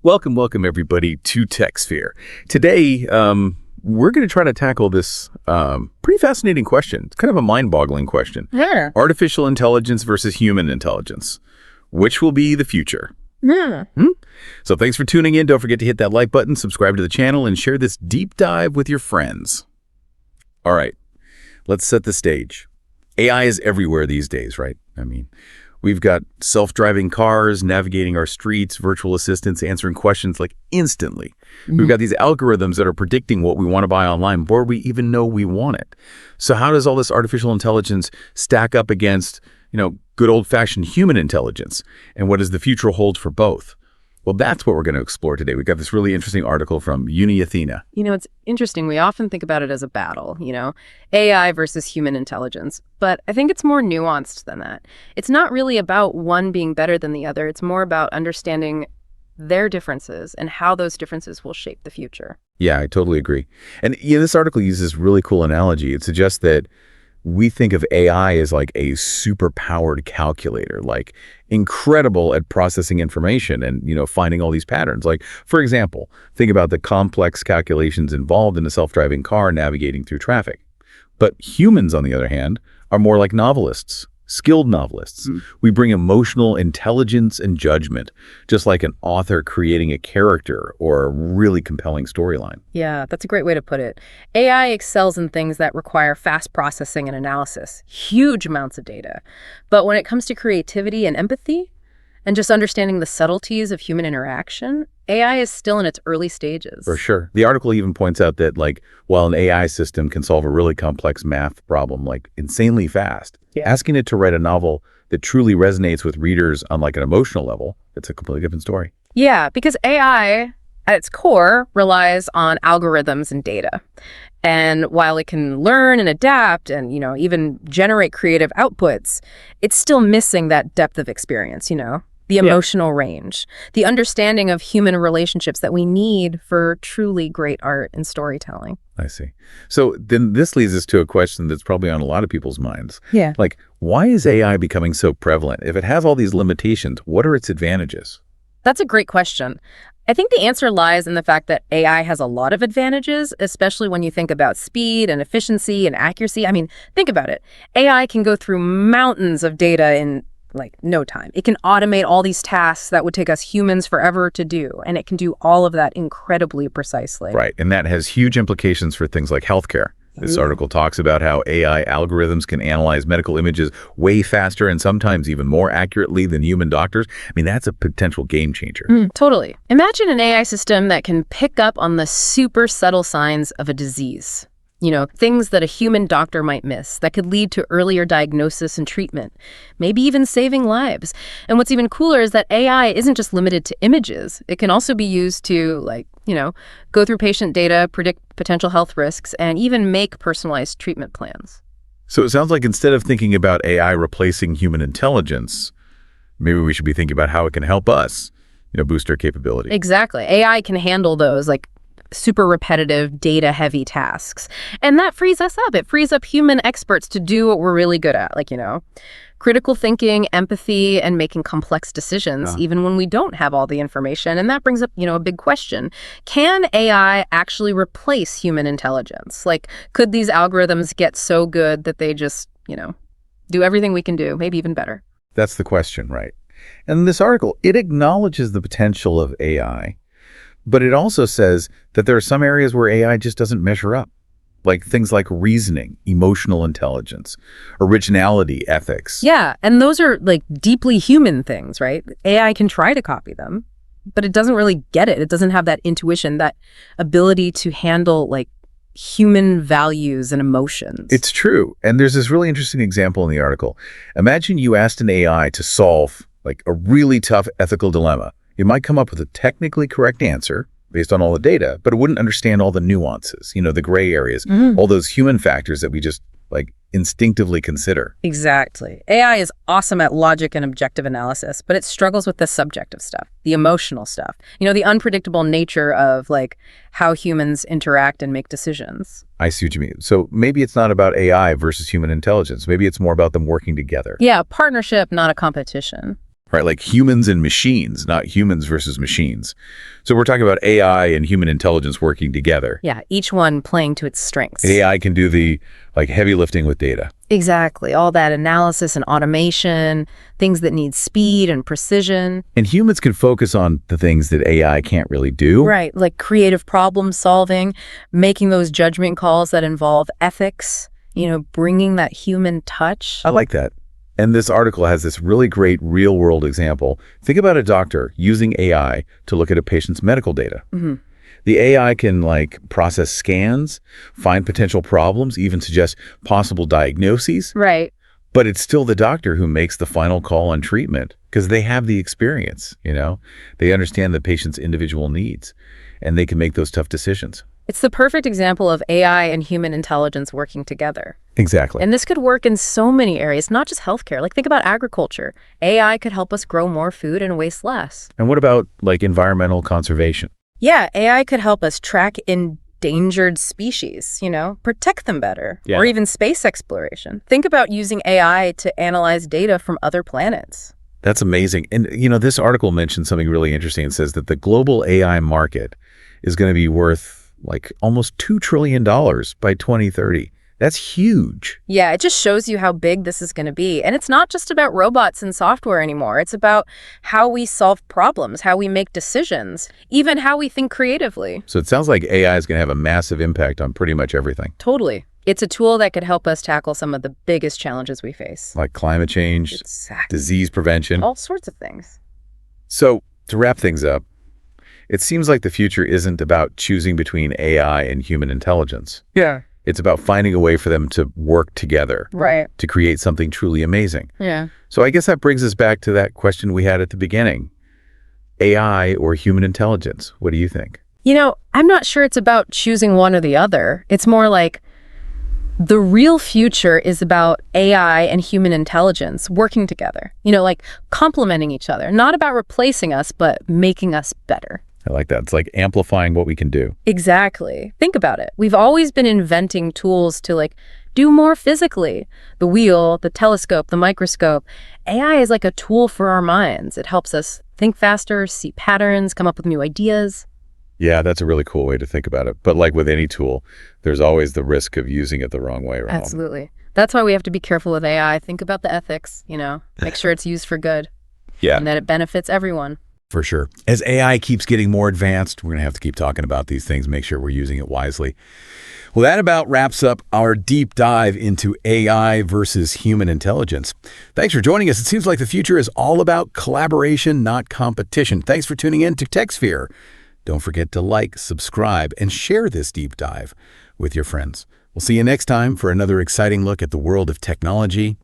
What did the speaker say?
Welcome everybody to TechSphere. Today, we're going to try to tackle this pretty fascinating question. It's kind of a mind-boggling question. Yeah. Artificial intelligence versus human intelligence. Which will be the future? Yeah. So thanks for tuning in. Don't forget to hit that like button, subscribe to the channel, and share this deep dive with your friends. All right, let's set the stage. AI is everywhere these days, right? I mean, we've got self-driving cars navigating our streets, virtual assistants answering questions like instantly. We've got these algorithms that are predicting what we want to buy online before we even know we want it. So how does all this artificial intelligence stack up against, good old-fashioned human intelligence? And what does the future hold for both? Well, that's what we're going to explore today. We've got this really interesting article from Uni Athena. It's interesting. We often think about it as a battle, AI versus human intelligence. But I think it's more nuanced than that. It's not really about one being better than the other. It's more about understanding their differences and how those differences will shape the future. Yeah, I totally agree. And this article uses a really cool analogy. It suggests that we think of AI as like a super-powered calculator, like incredible at processing information and, finding all these patterns. Like, for example, think about the complex calculations involved in a self-driving car navigating through traffic. But humans, on the other hand, are more like novelists, skilled novelists. We bring emotional intelligence and judgment, just like an author creating a character or a really compelling storyline. Yeah, that's a great way to put it. AI excels in things that require fast processing and analysis, huge amounts of data. But when it comes to creativity and empathy, and just understanding the subtleties of human interaction, AI is still in its early stages. For sure. The article even points out that, while an AI system can solve a really complex math problem, insanely fast, asking it to write a novel that truly resonates with readers on, an emotional level, it's a completely different story. Yeah, because AI, at its core, relies on algorithms and data. And while it can learn and adapt and, even generate creative outputs, it's still missing that depth of experience, the emotional range, the understanding of human relationships that we need for truly great art and storytelling. I see. So then this leads us to a question that's probably on a lot of people's minds. Yeah. Why is AI becoming so prevalent? If it has all these limitations, what are its advantages? That's a great question. I think the answer lies in the fact that AI has a lot of advantages, especially when you think about speed and efficiency and accuracy. I mean, think about it. AI can go through mountains of data in no time. It can automate all these tasks that would take us humans forever to do, and it can do all of that incredibly precisely. Right, and that has huge implications for things like healthcare. This article talks about how AI algorithms can analyze medical images way faster and sometimes even more accurately than human doctors. I mean, that's a potential game changer. Totally. Imagine an AI system that can pick up on the super subtle signs of a disease. Things that a human doctor might miss that could lead to earlier diagnosis and treatment, maybe even saving lives. And what's even cooler is that AI isn't just limited to images. It can also be used to, go through patient data, predict potential health risks, and even make personalized treatment plans. So it sounds like instead of thinking about AI replacing human intelligence, maybe we should be thinking about how it can help us, boost our capability. Exactly. AI can handle those, super repetitive, data-heavy tasks. And that frees us up. It frees up human experts to do what we're really good at, critical thinking, empathy, and making complex decisions, even when we don't have all the information. And that brings up, a big question. Can AI actually replace human intelligence? Could these algorithms get so good that they just, do everything we can do, maybe even better? That's the question, right? And this article, it acknowledges the potential of AI, but it also says that there are some areas where AI just doesn't measure up, things like reasoning, emotional intelligence, originality, ethics. Yeah, and those are deeply human things, right? AI can try to copy them, but it doesn't really get it. It doesn't have that intuition, that ability to handle human values and emotions. It's true. And there's this really interesting example in the article. Imagine you asked an AI to solve a really tough ethical dilemma. It might come up with a technically correct answer based on all the data, but it wouldn't understand all the nuances, the gray areas, all those human factors that we just instinctively consider. Exactly. AI is awesome at logic and objective analysis, but it struggles with the subjective stuff, the emotional stuff, the unpredictable nature of how humans interact and make decisions. I see what you mean. So maybe it's not about AI versus human intelligence. Maybe it's more about them working together. Yeah, partnership, not a competition. right? Like humans and machines, not humans versus machines. So we're talking about AI and human intelligence working together. Yeah, each one playing to its strengths. AI can do the heavy lifting with data. Exactly. All that analysis and automation, things that need speed and precision. And humans can focus on the things that AI can't really do. Right, like creative problem solving, making those judgment calls that involve ethics, bringing that human touch. I like that. And this article has this really great real-world example. Think about a doctor using AI to look at a patient's medical data. Mm-hmm. The AI can process scans, find potential problems, even suggest possible diagnoses. Right. But it's still the doctor who makes the final call on treatment because they have the experience, They understand the patient's individual needs, and they can make those tough decisions. It's the perfect example of AI and human intelligence working together. Exactly. And this could work in so many areas, not just healthcare. Like think about agriculture. AI could help us grow more food and waste less. And what about environmental conservation? Yeah, AI could help us track endangered species, protect them better, or even space exploration. Think about using AI to analyze data from other planets. That's amazing. And, this article mentions something really interesting. It says that the global AI market is going to be worth almost $2 trillion by 2030. That's huge. Yeah, it just shows you how big this is going to be. And it's not just about robots and software anymore. It's about how we solve problems, how we make decisions, even how we think creatively. So it sounds like AI is going to have a massive impact on pretty much everything. Totally. It's a tool that could help us tackle some of the biggest challenges we face. Like climate change, Exactly. disease prevention. All sorts of things. So to wrap things up, it seems like the future isn't about choosing between AI and human intelligence. Yeah. It's about finding a way for them to work together. Right. To create something truly amazing. Yeah. So I guess that brings us back to that question we had at the beginning. AI or human intelligence? What do you think? I'm not sure it's about choosing one or the other. It's more like the real future is about AI and human intelligence working together, complementing each other, not about replacing us, but making us better. I like that. It's like amplifying what we can do. Exactly. Think about it. We've always been inventing tools to do more physically. The wheel, the telescope, the microscope. AI is like a tool for our minds. It helps us think faster, see patterns, come up with new ideas. Yeah, that's a really cool way to think about it. But like with any tool, there's always the risk of using it the wrong way. Right? Absolutely. That's why we have to be careful with AI. Think about the ethics, make sure it's used for good. Yeah. And that it benefits everyone. For sure. As AI keeps getting more advanced, we're going to have to keep talking about these things, make sure we're using it wisely. Well, that about wraps up our deep dive into AI versus human intelligence. Thanks for joining us. It seems like the future is all about collaboration, not competition. Thanks for tuning in to TechSphere. Don't forget to like, subscribe, and share this deep dive with your friends. We'll see you next time for another exciting look at the world of technology